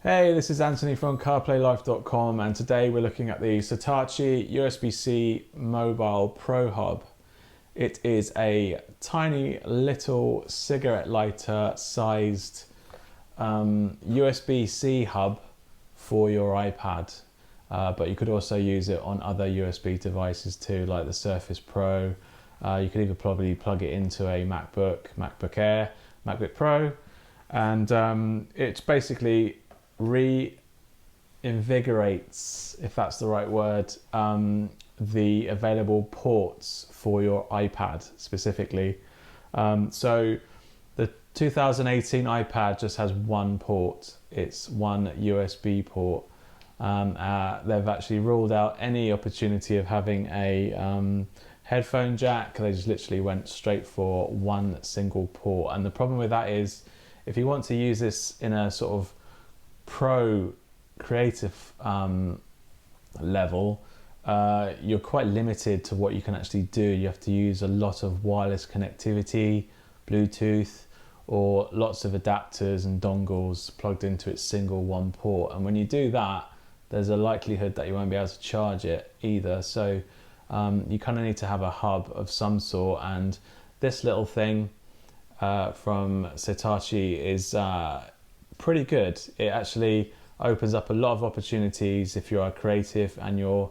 Hey, this is Anthony from CarPlayLife.com, and today we're looking at the Satechi USB-C Mobile Pro Hub. It is a tiny little cigarette lighter sized USB-C hub for your iPad, but you could also use it on other USB devices too, like the Surface Pro. You could even probably plug it into a MacBook Air, MacBook Pro, and it's basically reinvigorates, if that's the right word, the available ports for your iPad specifically. So the 2018 iPad just has one port. It's one USB port. They've actually ruled out any opportunity of having a headphone jack. They just literally went straight for one single port. And the problem with that is, if you want to use this in a sort of pro creative level, you're quite limited to what you can actually do. You have to use a lot of wireless connectivity, Bluetooth, or lots of adapters and dongles plugged into its single one port. And when you do that, there's a likelihood that you won't be able to charge it either. So you kind of need to have a hub of some sort, and this little thing from Satechi is pretty good. It actually opens up a lot of opportunities if you're a creative and you're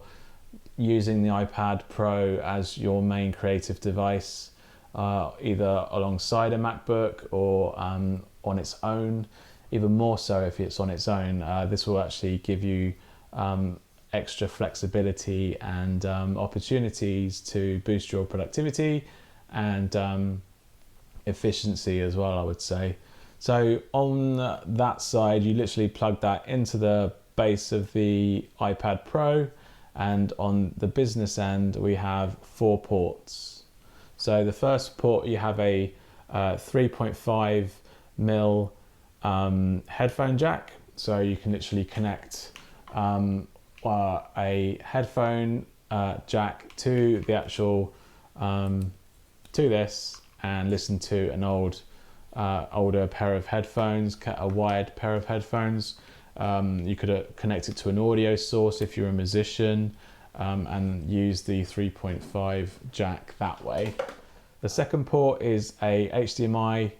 using the iPad Pro as your main creative device, either alongside a MacBook or on its own. Even more so if it's on its own. This will actually give you extra flexibility and opportunities to boost your productivity and efficiency as well, I would say. So on that side, you literally plug that into the base of the iPad Pro, and on the business end we have 4 ports. So the first port, you have a 3.5mm headphone jack, so you can literally connect a headphone jack to the actual to this and listen to an older pair of headphones, a wired pair of headphones. You could connect it to an audio source if you're a musician, and use the 3.5 jack that way. The second port is a HDMI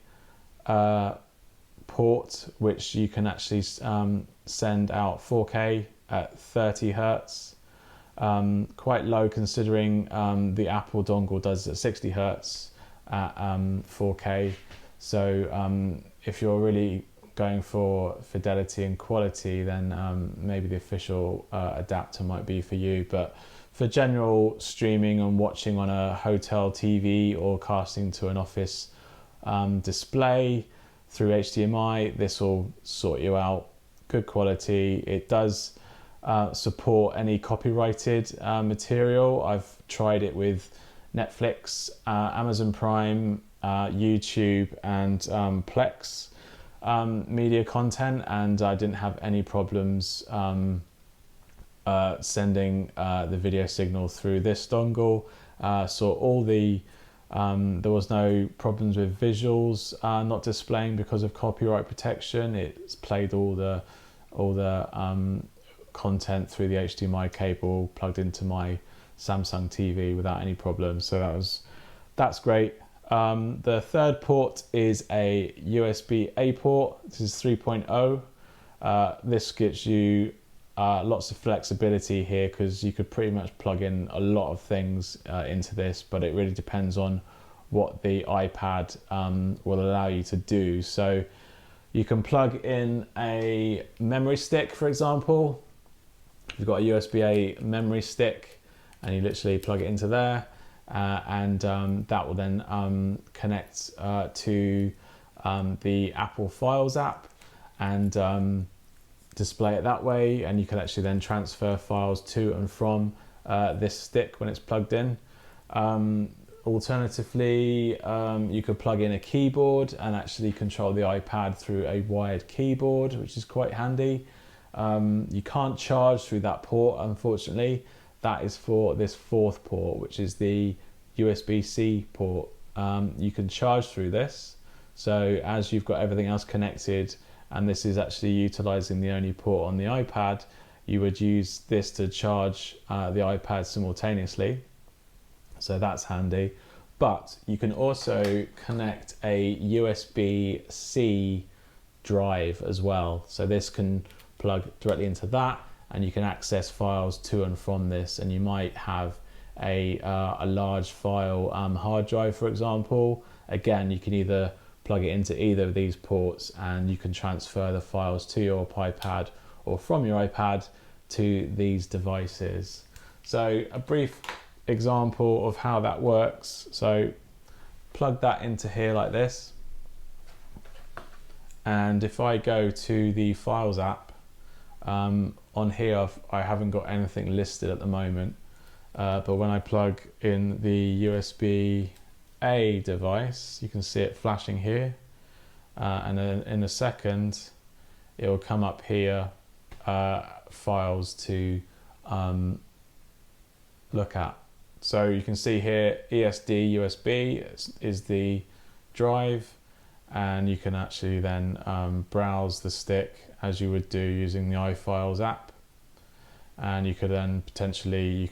port, which you can actually send out 4K at 30 Hertz. Quite low considering the Apple dongle does at 60 Hertz at 4K. So if you're really going for fidelity and quality, then maybe the official adapter might be for you. But for general streaming and watching on a hotel TV or casting to an office display through HDMI, this will sort you out. Good quality. It does support any copyrighted material. I've tried it with Netflix, Amazon Prime, YouTube and Plex media content, and I didn't have any problems sending the video signal through this dongle. So all the there was no problems with visuals not displaying because of copyright protection. It's played all the content through the HDMI cable plugged into my Samsung TV without any problems. So that's great. The third port is a USBA port. This is 3.0. This gives you lots of flexibility here, because you could pretty much plug in a lot of things into this, but it really depends on what the iPad will allow you to do. So you can plug in a memory stick, for example. You've got a USBA memory stick and you literally plug it into there. And that will then connect to the Apple Files app and display it that way, and you can actually then transfer files to and from this stick when it's plugged in. Alternatively, you could plug in a keyboard and actually control the iPad through a wired keyboard, which is quite handy. You can't charge through that port, unfortunately. That is for this fourth port, which is the USB-C port. You can charge through this. So as you've got everything else connected and this is actually utilizing the only port on the iPad, you would use this to charge the iPad simultaneously. So that's handy. But you can also connect a USB-C drive as well. So this can plug directly into that, and you can access files to and from this. And you might have a large file hard drive, for example. Again, you can either plug it into either of these ports, and you can transfer the files to your iPad or from your iPad to these devices. So a brief example of how that works. So plug that into here like this, and if I go to the Files app, on here I haven't got anything listed at the moment, but when I plug in the USB-A device, you can see it flashing here, and then in a second it will come up here, files to look at. So you can see here ESD USB is the drive, and you can actually then browse the stick as you would do using the iFiles app, and you could then potentially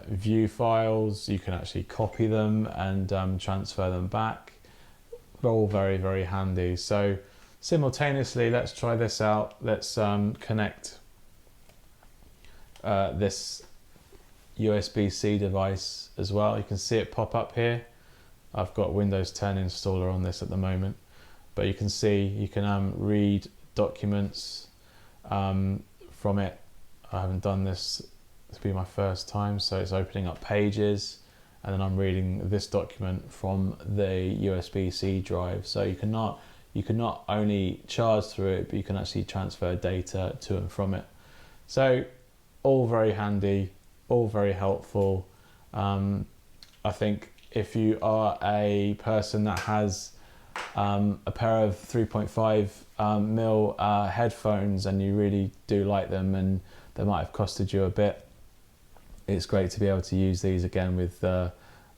view files, you can actually copy them and transfer them back. They're all very, very handy. So simultaneously, let's try this out. Let's connect this USB-C device as well. You can see it pop up here. I've got Windows 10 installer on this at the moment, but you can see you can read documents from it. I haven't done this, this will be my first time, so it's opening up Pages, and then I'm reading this document from the USB-C drive. So you can not only charge through it, but you can actually transfer data to and from it. So all very handy, all very helpful. I think if you are a person that has a pair of 3.5 headphones and you really do like them, and they might have costed you a bit, it's great to be able to use these again with the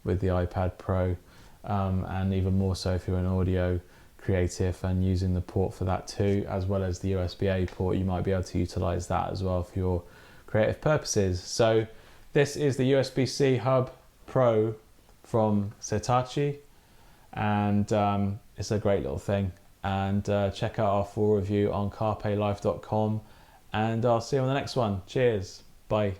iPad Pro, and even more so if you're an audio creative and using the port for that too, as well as the USBA port. You might be able to utilize that as well for your creative purposes. So this is the USB-C Hub Pro from Satechi, and it's a great little thing. And check out our full review on carplaylife.com, and I'll see you on the next one. Cheers, bye.